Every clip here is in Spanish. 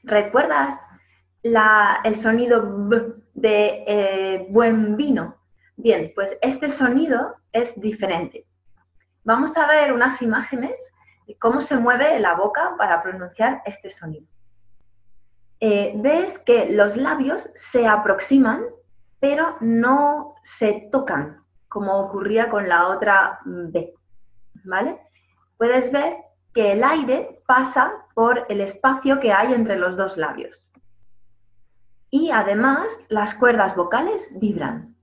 ¿Recuerdas el sonido B de buen vino? Bien, pues este sonido es diferente. Vamos a ver unas imágenes de cómo se mueve la boca para pronunciar este sonido. Ves que los labios se aproximan, pero no se tocan, como ocurría con la otra B, ¿vale? Puedes ver que el aire pasa por el espacio que hay entre los dos labios. Y además las cuerdas vocales vibran.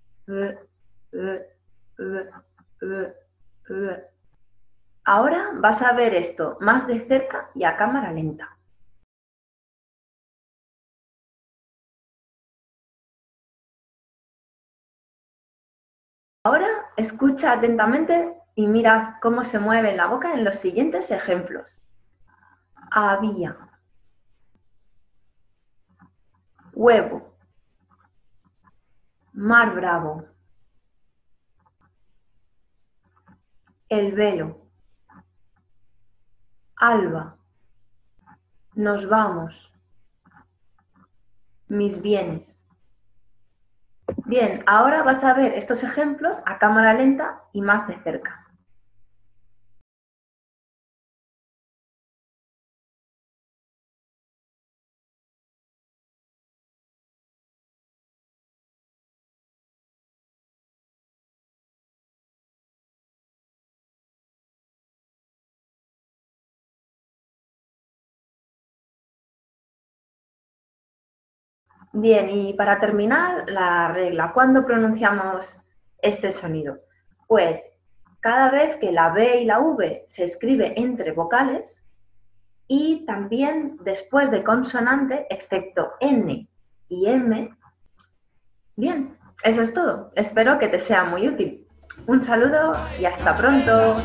Ahora vas a ver esto más de cerca y a cámara lenta. Ahora escucha atentamente y mira cómo se mueve la boca en los siguientes ejemplos. Había, huevo, mar bravo, el velo, alba, nos vamos, mis bienes. Bien, ahora vas a ver estos ejemplos a cámara lenta y más de cerca. Bien, y para terminar, la regla, ¿cuándo pronunciamos este sonido? Pues cada vez que la B y la V se escribe entre vocales y también después de consonante, excepto N y M. Bien, eso es todo. Espero que te sea muy útil. Un saludo y hasta pronto.